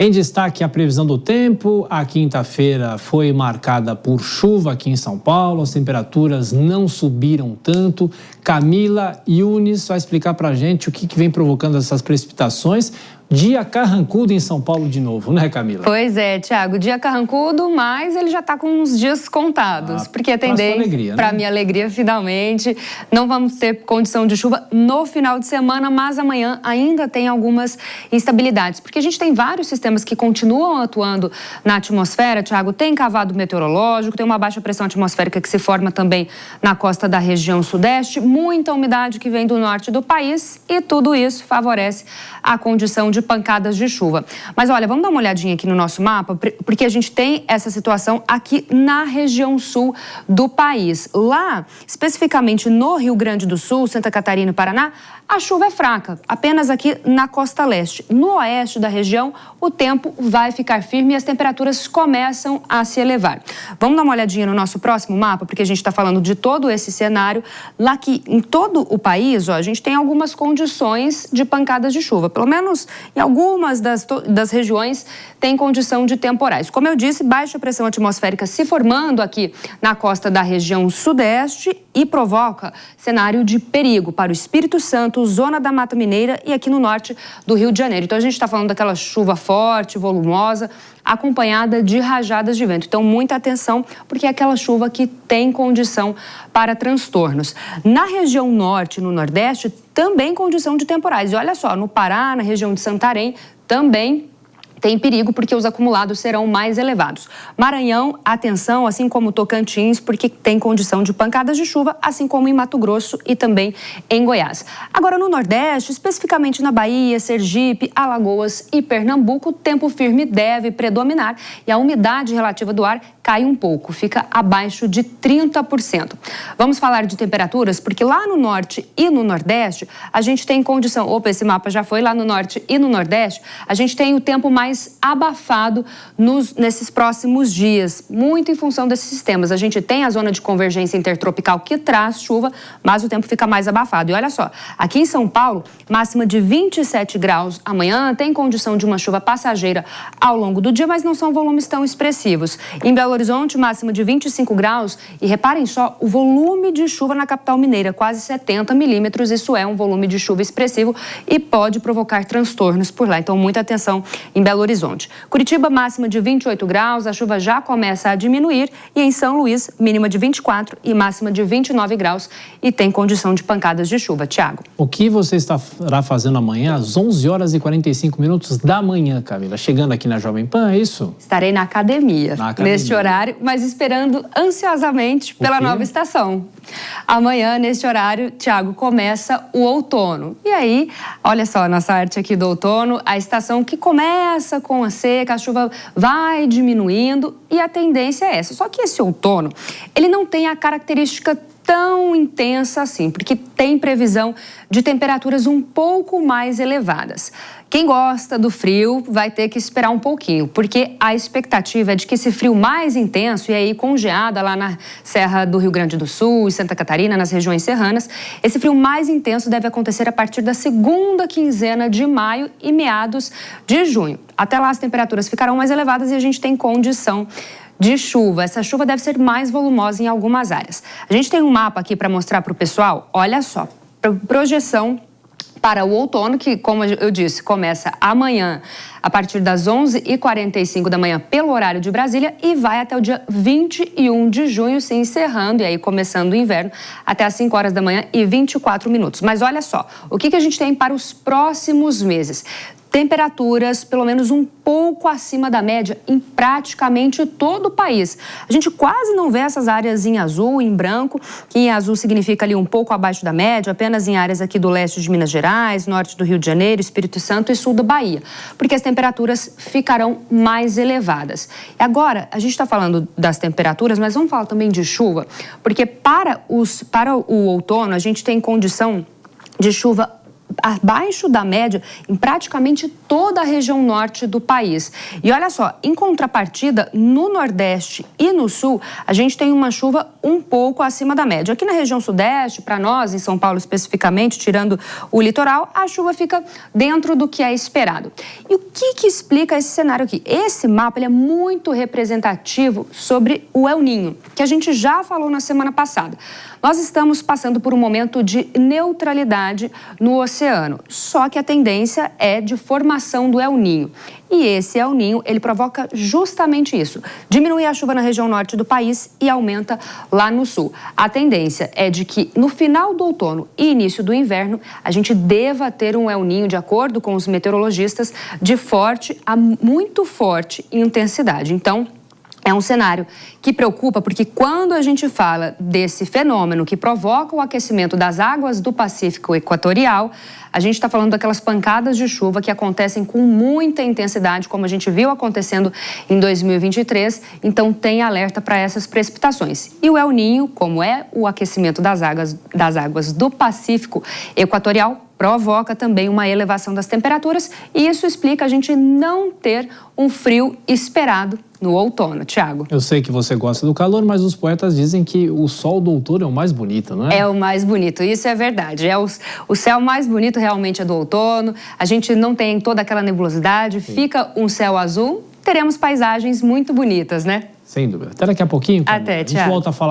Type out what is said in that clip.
Em destaque, a previsão do tempo. A quinta-feira foi marcada por chuva aqui em São Paulo. As temperaturas não subiram tanto. Camila Yunes vai explicar para a gente o que vem provocando essas precipitações. Dia carrancudo em São Paulo de novo, né, Camila? Pois é, Thiago, dia carrancudo, mas ele já está com uns dias contados. Porque a tendência, para minha alegria, finalmente, não vamos ter condição de chuva no final de semana, mas amanhã ainda tem algumas instabilidades. Porque a gente tem vários sistemas que continuam atuando na atmosfera, Thiago. Tem cavado meteorológico, tem uma baixa pressão atmosférica que se forma também na costa da região sudeste, muita umidade que vem do norte do país e tudo isso favorece a condição de pancadas de chuva. Mas olha, vamos dar uma olhadinha aqui no nosso mapa, porque a gente tem essa situação aqui na região sul do país. Lá, especificamente no Rio Grande do Sul, Santa Catarina e Paraná, a chuva é fraca, apenas aqui na costa leste. No oeste da região, o tempo vai ficar firme e as temperaturas começam a se elevar. Vamos dar uma olhadinha no nosso próximo mapa, porque a gente está falando de todo esse cenário. Lá que em todo o país, ó, a gente tem algumas condições de pancadas de chuva. Pelo menos em algumas das regiões tem condição de temporais. Como eu disse, baixa pressão atmosférica se formando aqui na costa da região sudeste e provoca cenário de perigo para o Espírito Santo, zona da Mata Mineira e aqui no norte do Rio de Janeiro. Então a gente está falando daquela chuva forte, volumosa, acompanhada de rajadas de vento. Então muita atenção, porque é aquela chuva que tem condição para transtornos. Na região norte e no nordeste, também condição de temporais. E olha só, no Pará, na região de Santarém, também tem perigo porque os acumulados serão mais elevados. Maranhão, atenção, assim como Tocantins, porque tem condição de pancadas de chuva, assim como em Mato Grosso e também em Goiás. Agora no Nordeste, especificamente na Bahia, Sergipe, Alagoas e Pernambuco, o tempo firme deve predominar e a umidade relativa do ar cai um pouco, fica abaixo de 30%. Vamos falar de temperaturas, porque lá no Norte e no Nordeste, a gente tem condição... Opa, esse mapa já foi lá no Norte e no Nordeste, a gente tem o tempo mais abafado nesses próximos dias, muito em função desses sistemas. A gente tem a zona de convergência intertropical que traz chuva, mas o tempo fica mais abafado. E olha só, aqui em São Paulo, máxima de 27 graus amanhã, tem condição de uma chuva passageira ao longo do dia, mas não são volumes tão expressivos. Em Belo Horizonte, máxima de 25 graus e reparem só o volume de chuva na capital mineira, quase 70 milímetros. Isso é um volume de chuva expressivo e pode provocar transtornos por lá. Então, muita atenção em Belo Horizonte. Curitiba, máxima de 28 graus, a chuva já começa a diminuir e em São Luís, mínima de 24 e máxima de 29 graus e tem condição de pancadas de chuva. Thiago. O que você estará fazendo amanhã às 11 horas e 45 minutos da manhã, Camila? Chegando aqui na Jovem Pan, é isso? Estarei na academia. Neste horário, mas esperando ansiosamente pela nova estação. Amanhã, neste horário, Thiago, começa o outono. E aí, olha só a nossa arte aqui do outono, a estação que começa com a seca, a chuva vai diminuindo e a tendência é essa. Só que esse outono, ele não tem a característica tão intensa assim, porque tem previsão de temperaturas um pouco mais elevadas. Quem gosta do frio vai ter que esperar um pouquinho, porque a expectativa é de que esse frio mais intenso, e aí com geada lá na Serra do Rio Grande do Sul e Santa Catarina, nas regiões serranas, esse frio mais intenso deve acontecer a partir da segunda quinzena de maio e meados de junho. Até lá as temperaturas ficarão mais elevadas e a gente tem condição de chuva. Essa chuva deve ser mais volumosa em algumas áreas. A gente tem um mapa aqui para mostrar para o pessoal. Olha só, projeção para o outono, que, como eu disse, começa amanhã a partir das 11h45 da manhã pelo horário de Brasília e vai até o dia 21 de junho, se encerrando, e aí começando o inverno, até às 5 horas da manhã e 24 minutos. Mas olha só, o que a gente tem para os próximos meses? Temperaturas pelo menos um pouco acima da média em praticamente todo o país. A gente quase não vê essas áreas em azul, em branco, que em azul significa ali um pouco abaixo da média, apenas em áreas aqui do leste de Minas Gerais, norte do Rio de Janeiro, Espírito Santo e sul da Bahia, porque as temperaturas ficarão mais elevadas. E agora, a gente está falando das temperaturas, mas vamos falar também de chuva, porque para o outono a gente tem condição de chuva abaixo da média em praticamente toda a região norte do país. E olha só, em contrapartida, no Nordeste e no Sul, a gente tem uma chuva um pouco acima da média. Aqui na região Sudeste, para nós, em São Paulo especificamente, tirando o litoral, a chuva fica dentro do que é esperado. E o que explica esse cenário aqui? Esse mapa ele é muito representativo sobre o El Niño, que a gente já falou na semana passada. Nós estamos passando por um momento de neutralidade no oceano, só que a tendência é de formação do El Niño. E esse El Niño, ele provoca justamente isso, diminui a chuva na região norte do país e aumenta lá no sul. A tendência é de que no final do outono e início do inverno, a gente deva ter um El Niño, de acordo com os meteorologistas, de forte a muito forte intensidade. Então, é um cenário que preocupa porque quando a gente fala desse fenômeno que provoca o aquecimento das águas do Pacífico Equatorial, a gente está falando daquelas pancadas de chuva que acontecem com muita intensidade, como a gente viu acontecendo em 2023, então tem alerta para essas precipitações. E o El Niño, como é o aquecimento das águas do Pacífico Equatorial, provoca também uma elevação das temperaturas e isso explica a gente não ter um frio esperado no outono, Thiago. Eu sei que você gosta do calor, mas os poetas dizem que o sol do outono é o mais bonito, não é? É o mais bonito, isso é verdade. O céu mais bonito realmente é do outono, a gente não tem toda aquela nebulosidade, sim, fica um céu azul, teremos paisagens muito bonitas, né? Sem dúvida. Até daqui a pouquinho. Até, Thiago. A gente volta a falar